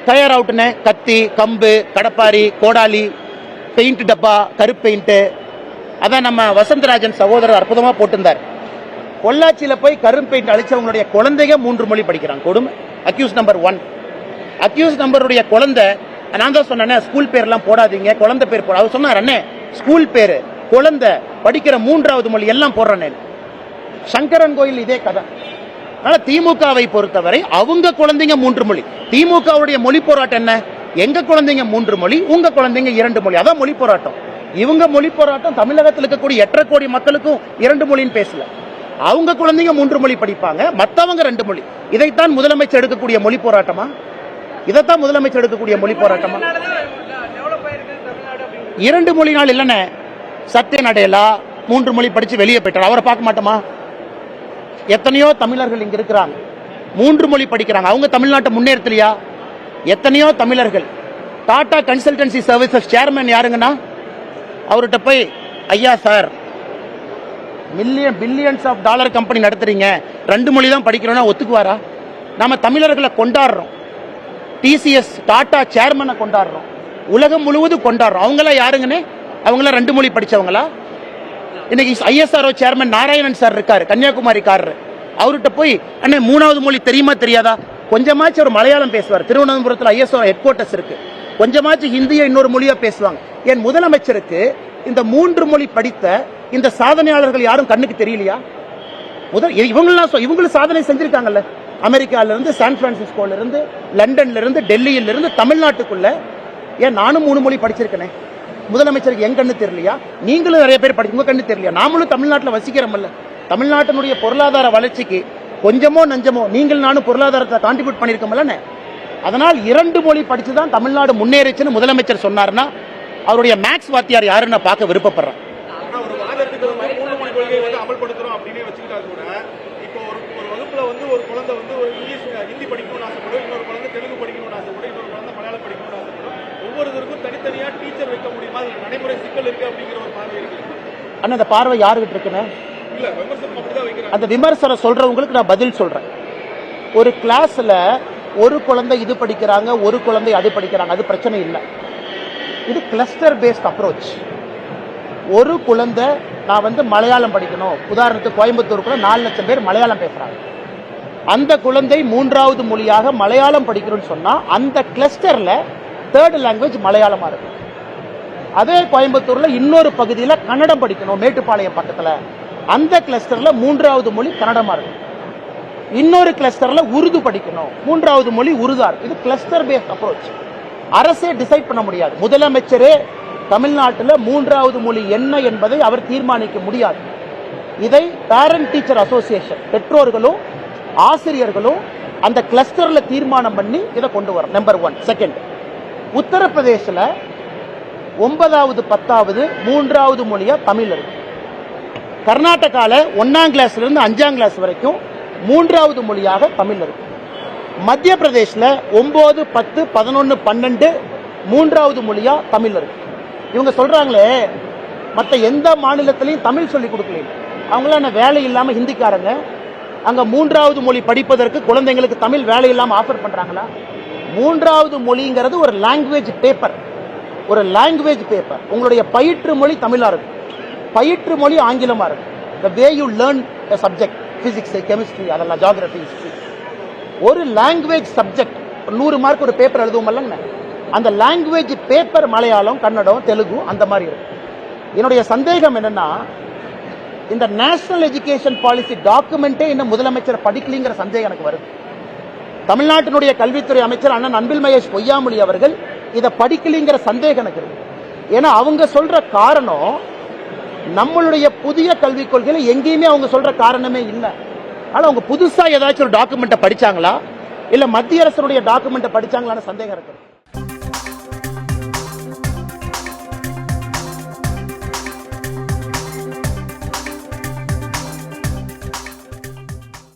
தயாராகட்டுனே. கத்தி, கம்பு, கடப்பாரி, கோடாலி, பெயிண்ட் டப்பா, கருப்பு பெயிண்ட். அதான் நம்ம வசந்தராஜன் சகோதரர் அற்புதமா போட்டிருந்தார். பொள்ளாச்சியில போய் கரும்பு பெயிண்ட் அழிச்சவங்களுடைய குழந்தைங்க 3 மொழி படிக்கிறாங்க. கொடுமை. Accuse number 1. அக்யூஸ் நம்பருடைய குழந்தை, நான் தான் சொன்னேன் ஸ்கூல் பேர்லாம் போடாதீங்க, குழந்தை பேர் போட. அவர் சொன்னார், அண்ணே ஸ்கூல் பேரு, குழந்தை படிக்கிற 3வது மொழி எல்லாம் போடுறேன். சங்கரன் கோயில் இதே கதை. அதனால திமுகவை பொறுத்தவரை அவங்க குழந்தைங்க 3 மொழி. திமுகவுடைய மொழி போராட்டம் என்ன? எங்க குழந்தைங்க 3 மொழி, உங்க குழந்தைங்க 2 மொழி. அதான் மொழி போராட்டம். இவங்க மொழி போராட்டம் தமிழகத்தில் இருக்கக்கூடிய 8.5 கோடி மக்களுக்கும் 2 மொழின்னு பேசல. அவங்க குழந்தைங்க 3 மொழி படிப்பாங்க, மற்றவங்க 2 மொழி. இதைத்தான் முதலமைச்சர் எடுக்கக்கூடிய மொழி போராட்டமா? இதைத்தான் முதலமைச்சர் எடுக்கக்கூடிய மொழி போராட்டமா? 2 மொழி நாள் இல்லைன்னு சத்திய நடையலா 3 மொழி படிச்சு வெளியே போயிட்டார். அவரை பார்க்க மாட்டோமா? எத்தனையோ தமிழர்கள் இங்க இருக்கிறாங்க, 3 மொழி படிக்கிறாங்க. அவங்க தமிழ்நாட்டை முன்னேற்றலையா? எத்தனையோ தமிழர்கள். டாடா கன்சல்டன்சி சர்வீசஸ் சேர்மன் யாருங்கன்னா, அவர்கிட்ட போய் ஐயா sir billions of dollar company நடத்துறீங்க, 2 மொழி தான் படிக்கிறோம்னா ஒத்துக்குவாரா? நாம தமிழர்களை கொண்டாடுறோம். டிசிஎஸ் டாடா சேர்மனை கொண்டாடுறோம், உலகம் முழுவதும் கொண்டாடுறோம். அவங்களாம் யாருங்கன்னு? அவங்களாம் 2 மொழி படிச்சவங்களா? இன்னைக்கு ஐஎஸ்ஆர்ஓ சேர்மன் நாராயணன் சார் இருக்காரு, கன்னியாகுமரிக்காரர். அவர்கிட்ட போய் அண்ணே 3வது மொழி தெரியுமா தெரியாதா? கொஞ்சமாச்சும் ஒரு மலையாளம் பேசுவார். திருவனந்தபுரத்தில் ஐஎஸ்ஆர்ஓ ஹெட் குவார்ட்டர்ஸ் இருக்கு. கொஞ்சமாச்சும் ஹிந்தியை இன்னொரு மொழியா பேசுவாங்க. என் முதலமைச்சருக்கு இந்த 3 மொழி படித்த இந்த சாதனையாளர்கள் யாரும் கண்ணுக்கு தெரியலையா? இவங்களும் சாதனை செஞ்சிருக்காங்கல்ல. அமெரிக்கால இருந்து, சான் பிரான்சிஸ்கோல இருந்து, லண்டன்ல இருந்து, டெல்லியில இருந்து தமிழ்நாட்டுக்குள்ள. ஏன் நானும் 3 மொழி படிச்சிருக்கேன். முதலமைச்சருக்கு என் கண்ணு தெரியலையா? நீங்களும் நிறைய பேர் படிச்சு உங்க கண்ணு தெரியலையா? நாமளும் தமிழ்நாட்டில் வசிக்கிறோம்ல. தமிழ்நாட்டினுடைய பொருளாதார வளர்ச்சிக்கு கொஞ்சமோ நஞ்சமோ நீங்கள் நானும் பொருளாதாரத்தை கான்ட்ரிபியூட் பண்ணிருக்கோம்ல. அதனால் 2 மொழி படிச்சுதான் தமிழ்நாடு முன்னேறிச்சுன்னு முதலமைச்சர் சொன்னார்னா அவருடைய மேக்ஸ் வாத்தியார் யாருன்னு நான் பார்க்க விருப்பப்படுறேன். ஒரு குழந்தை ஒரு இங்கிலீஷ் ஹிந்தி படிக்கணும்னு ஆசைப்படும், இன்னொரு குழந்தை தெலுங்கு படிக்கணும்னு ஆசைப்படும், இன்னொரு குழந்தை மலையாளம் படிக்கணும்னு ஆசைப்படும். ஒவ்வொருத்தருக்கும் தனித்தனியா டீச்சர் வைக்க முடியுமா? நடைமுறை சிக்கல் இருக்கு அப்படிங்கிற ஒரு பார்வை இருக்கு. ஆனா அந்த பார்வை யாருகிட்ட இருக்குன்னு இல்ல, விமர்சனம் அப்படிதான் வைக்கிறாங்க. அந்த விமர்சனம் சொல்றவங்களுக்கு நான் பதில் சொல்றேன். ஒரு கிளாஸ்ல ஒரு குழந்தை இது படிக்கிறாங்க, ஒரு குழந்தை அது படிக்கிறாங்க, அது பிரச்சனை இல்லை. இது கிளஸ்டர் பேஸ்ட் அப்ரோச். ஒரு குழந்தை நான் மலையாளம் படிக்கணும், உதாரணத்துக்கு கோயம்புத்தூருக்குள்ள 4 லட்சம் பேர் மலையாளம் பேசுறாங்க. அந்த குழந்தை 3வது மொழியாக மலையாளம் படிக்கணும்னு சொன்னா அந்த கிளஸ்டர்ல 3rd லாங்குவேஜ் மலையாளமா இருக்கு. அதே கோயம்புத்தூர்ல இன்னொரு பகுதியில் கன்னடம் படிக்கணும், மேட்டுப்பாளையம் பக்கத்துல, அந்த கிளஸ்டர்ல 3வது மொழி கன்னடமா இருக்கு. இன்னொரு கிளஸ்டர்ல உருது படிக்கணும், 3வது மொழி உருதா இருக்கு. இது கிளஸ்டர் பேஸ்ட் அப்ரோச். அரசே டிசைட் பண்ண முடியாது. முதலமைச்சரே தமிழ்நாட்டில் 3வது மொழி என்ன என்பதை அவர் தீர்மானிக்க முடியாது. இதை பேரண்ட் டீச்சர் அசோசியேஷன், பெற்றோர்களும் ஆசிரியர்களும் அந்த கிளஸ்டர்ல தீர்மானம் பண்ணி இதை கொண்டு வர. நம்பர் 1. செகண்ட், உத்தரப்பிரதேசல 9வது 10வது 3வது மொழியா தமிழ் இருக்கு. கர்நாடகால 1ஆம் கிளாஸ்ல இருந்து 5ஆம் கிளாஸ் வரைக்கும் 3வது மொழியாக தமிழ் இருக்கு. மத்திய பிரதேசல 9, 10, 11, 12 3வது மொழியா தமிழ் இருக்கு. இவங்க சொல்றாங்களே மற்ற எந்த மாநிலத்திலையும் தமிழ் சொல்லி கொடுக்கல. அவங்களாம் என்ன வேலை இல்லாம ஹிந்திக்காரங்க? அங்க 3வது மொழி படிப்பதற்கு குழந்தைங்களுக்கு தமிழ் வேலை இல்லாம ஆஃபர் பண்றாங்களா? 3வது மொழிங்கிறது ஒரு லாங்குவேஜ் பேப்பர், ஒரு லாங்குவேஜ் பேப்பர். உங்களுடைய பயிற்று மொழி தமிழா இருக்கு, பயிற்று மொழி ஆங்கிலமா இருக்கு. the way you learn a subject, physics, chemistry, அதெல்லாம் geography, history. ஒரு லாங்குவேஜ் சப்ஜெக்ட் 100 மார்க் ஒரு பேப்பர் எழுதுவோம்ல, அந்த லாங்குவேஜ் பேப்பர் மலையாளம், கன்னடம், தெலுங்கு அந்த மாதிரி இருக்கு. என்னுடைய சந்தேகம் என்னன்னா, இந்த நேஷனல் எஜுகேஷன் பாலிசி டாக்குமெண்டே இன்னும் முதலமைச்சர் படிக்கலிங்கிற சந்தேகம் எனக்கு வருது. தமிழ்நாட்டினுடைய கல்வித்துறை அமைச்சர் அண்ணன் அன்பில் மகேஷ் பொய்யாமொழி அவர்கள் இதை படிக்கலிங்கிற சந்தேகம் எனக்கு இருக்கு. ஏன்னா அவங்க சொல்ற காரணம் நம்மளுடைய புதிய கல்விக் கொள்கையில எங்கேயுமே அவங்க சொல்ற காரணமே இல்லை. ஆனா அவங்க புதுசா ஏதாச்சும் ஒரு டாக்குமெண்ட்டை படிச்சாங்களா, இல்ல மத்திய அரசுடைய டாக்குமெண்ட்டை படிச்சாங்களான்னு சந்தேகம் இருக்கு.